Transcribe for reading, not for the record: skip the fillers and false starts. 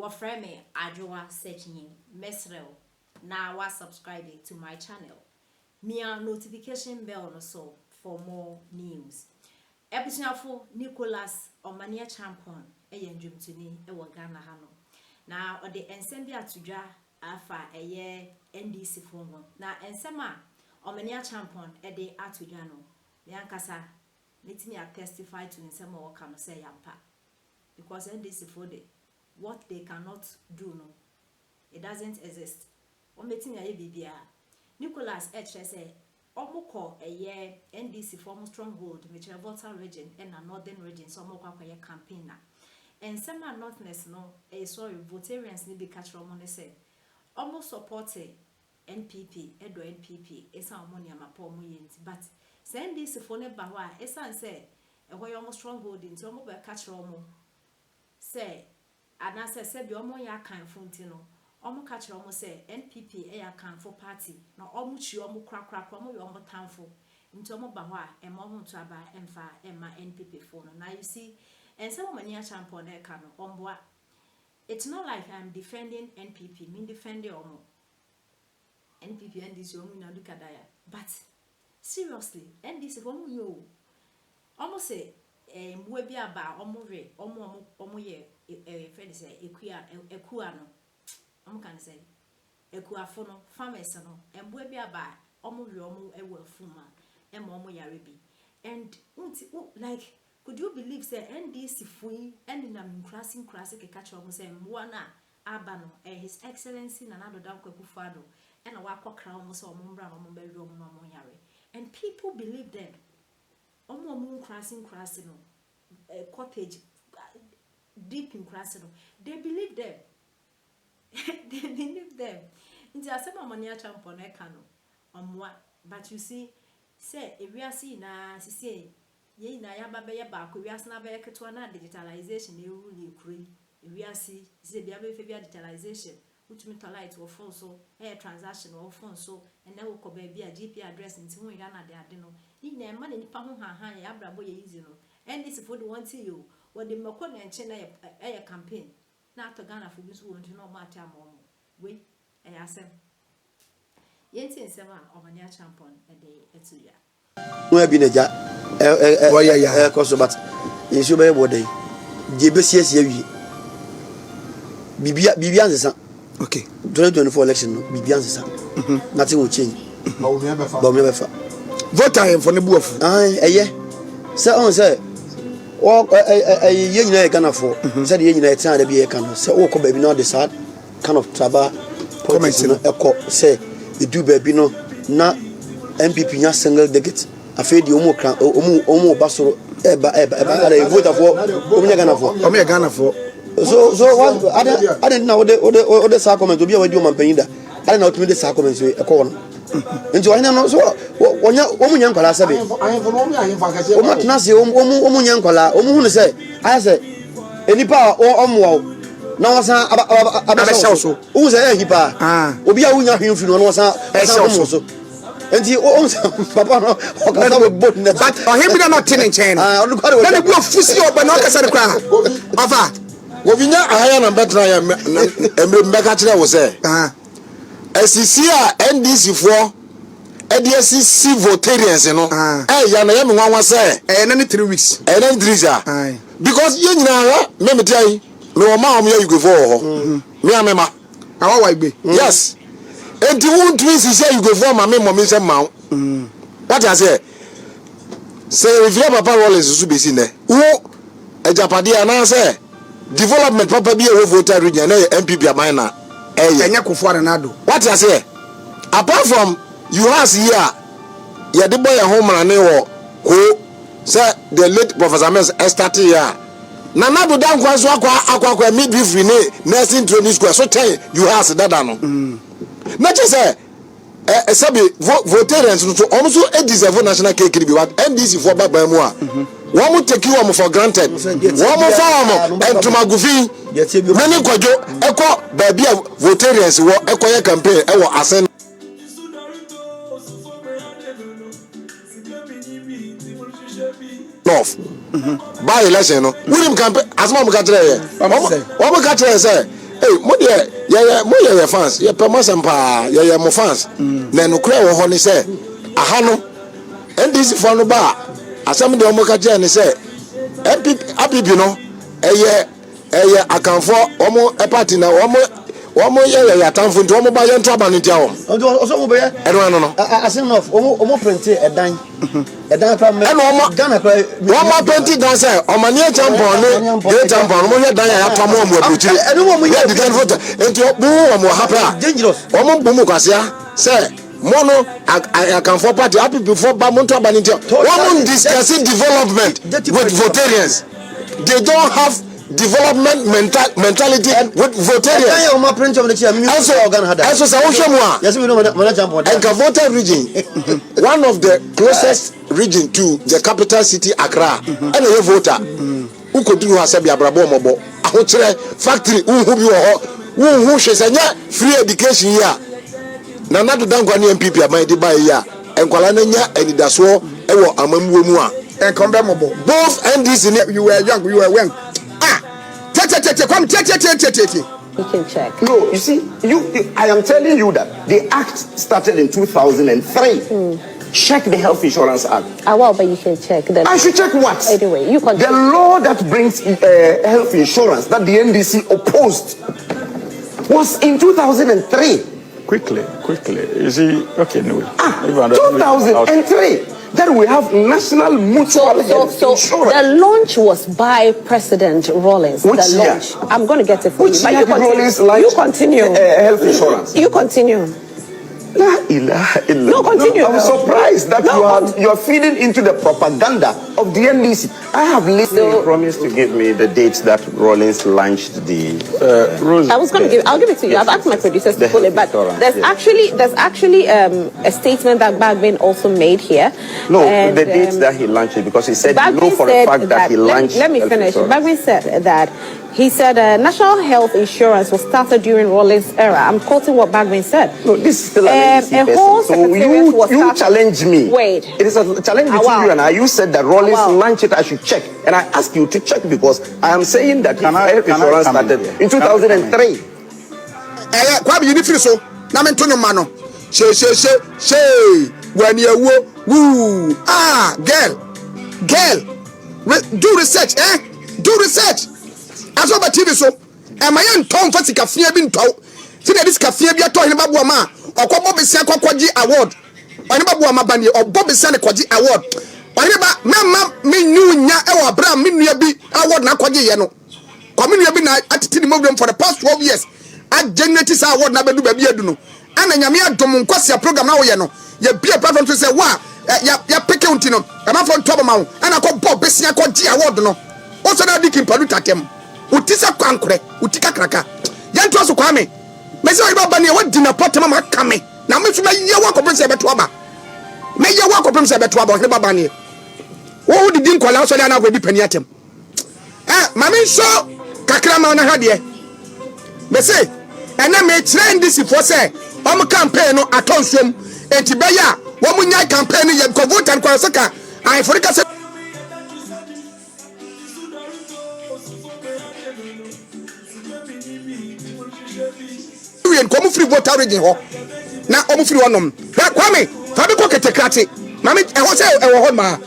friend me Adjoa searching mesrel now wa subscribe to my channel. Mia notification bell so for more news. Ebusuafo Nicholas Omania Champion eyendwum tuni ewo Ghana ha no. Na ode ensem bi atodwa afa eye NDC fo no. Na ensem a Omania Champion ede atodwa no. Me ankasa letimi testify to ensem o ka no say yampa. Because NDC for the what they cannot do no. It doesn't exist. O metin ya bibia. Nicholas say Omoko a year NDC form stronghold, which are Volta region and a northern region, so Moko campaigner. And some are northness no, sorry, Voltarians need be catch from money say. Almost supported NPP, Edo NPP, Esa Monia Mapo Muyint, but send this phone Bawa, Esa say, a way almost stronghold in some catch romo. Say, and I said, the Omoya kind fontino. Omo catch omo say NPP e can for party na omo chi omo krakra omo yo omo tanfo nti omo ba ho a e mo ho to aba emfa emma NPP for no. Now you see and some Omania Champion e ka no omboa. It's not like I'm defending NPP, me defending omo NPP and this omo na duka daya, but seriously NDC omo yo omo say mwe bi aba omo re omo ye friend say ekua no can say ekuafo no farmers no embo bi aba omo we omo ewo afuma emo yarebi and like could you believe say NDC fui and na crossing ke catch omo say mbo na aba no his excellency na nado dan kwakufado and na wakokra omo say omo mbra omo be omo no omo yare, and people believe them omo crossing no cottage deep in crossing no, they believe them. They believe them. Into a sema Omania Champion e kano omwa, but you see say if we are see na say ye na ya ba be ba ko we as na be keto na digitalization e rule kuri if we are see say bia be fe digitalization which mean to light or phone so air transaction or phone so and na wo ko ba bia GP address nti hu ya na de ade no ni na ma na nipa ho han ya brabo ye easy no, and this for the one to you what the mako na enche na e campaign na to Ghana for this one to no matter more. We a asem. Yenti ensema Omania Champion e de etuya. We bi neja koso but yesu be body. Je be siesie wi. Bibia ansesa. Okay. 2024 election no bibia ansesa. Nothing will change. Ba me befa. Vote for ne buafu. Eye. Say on say ye nyina e Ghana for said ye nyina e tan da bi e kan say wo ko ba bi no the sad kind of traba politics no eko say e do ba bi no na MPP nya single delegate afi di omo ba soro e ba ada vote for omo nya Ghana for so what I didn't know the sa comment obi a wadi o mampanyi da I didn't know to me the sa comment so e ko no nti wanya no so omo nya nkwala sabe omo tena se omo nya nkwala omo hu ne se aya se enipa omo na wasan abasha so hu se e hipa obi a wunya hwenfi no wasan omo so nti o papa no o ka sabe bot ne but o him na not tin chain na ne bu ofusi oba na o ka sare kwa afa wobinya ahaya na betra ya mbeka kire wo se SCC a NDC for NDC votarians no ya na yemi nwanwa say na 3 weeks na 3 weeks because ye nyina ha me metai me o ma o me you go for ho me amema awa wa igbe yes enti won twins say you go for ma me mo me say ma what I say if your papa Rollins so be sin there wo ejapade ana say development papa bi e voter region na MPP amana enya kofo na do what I say apart from you has here ya the boy home na wo ko say the late Professor Mens started here na do dan kwanso akwa midwifery nursing training school so tell you has that no na che say sabi voters so almost deserve national cake bi what NDC for baba mu a one take you for granted one farm and to magufi many kwajo eko baby voters wo ekoye campaign e wo asen by election no we campaign as mom ka tell here we ka tell say hey mo de fans ye pe masempa ye mo fans na no kura wo ho ni say aha no NDC for no ba asem de omo ka je ni say apipi no eye akanfo omo party na omo ye atanfo nti omo ba ye ntraba ni dia wo oso mo be ye no asem no omo print edan kwa me omo Ghana kwa omo 20 dan say omo ni champion ni great champion omo ye dan ya atamo omo abuchiri mo ye di dan vote enti omo happy dangerous omo bumu kwasia say mono akanfo party happy before ba mo ntraba ni dia omo discussing development with votarians. They don't have development mentality with votarians. Also, Volta region, one of the closest region to the capital city Accra, and a voter who could do herself abrabo mobo. Factory who she said free education here. Nana to Dangwani MPP am I buy here and Kualanya and Daso Ewo Amamua. And come back, both NDC, you were young, you were young. Come, You can check. No, you see, I am telling you that the act started in 2003. Check the Health Insurance Act. Well, but you can check. I should check what? Anyway, you can the law that brings health insurance that the NDC opposed was in 2003. Quickly. You see, okay, anyway. 2003. Then we have national mutual health insurance. The launch was by President Rawlings. Which the launch. Year? I'm going to get it for Which you. Year You continue. Health insurance. You continue. La ilaha illallah. No, continue. I'm surprised that you're feeding into the propaganda of the NDC. I have listened. You promised to give me the dates that Rawlings launched the. I was going to give. I'll give it to you. I've asked my producers to pull it, but there's actually a statement that Bagbin also made here. No, the dates that he launched it, because he said you know for a fact that he launched. Let me finish. Bagbin said that. He said national health insurance was started during Rawlings' era. I'm quoting what Bagbin said. No, this is still an NDC whole person. So you challenge me. Wait. It is a challenge between you and I. You said that Rawlings launched it, I should check. And I ask you to check because I am saying that health insurance started in 2003. Kwabi, you need to so. Na me tonyo mano. She. When you woo. Girl. Do research, Do research. Aso ba TV so e ma ye nton fa sika fia bi ntaw ti na sika fia bi ato hene babu ama okobo be sia kwakwaji award oni babu ama bani obo be sia ne kwaji award oni ba mama menyu nya e wo bra menua bi award na kwaji ye no kwa menua bi na atiti ni problem for the past 12 years a generate sa award na bedu ba bi adu no ana nyame adom nkwase program na wo ye no ye bia platform to say wa ya pick unti no e ma fon top ma wo ana ko bob be sia kwaji award no o so na dikin padu tatem utisa kwankure utika kraka yanto so kwame mesi oyiba bani e wadi na pot mama kame na mesu na ye wa kopem se beto aba me ye wa kopem se beto aba ne baba ne wo wudi din kwala so le na agodi pani atem mama so kakra ma na hade mesi ena me kire ndisi fo se om campaign no atonsom enti be ya wo munya campaign ye ko vote an kwa saka ai forika se komu free Volta region ho na omu free wonom kwame fa be ko ketekrate mama e ho se e wo ho ma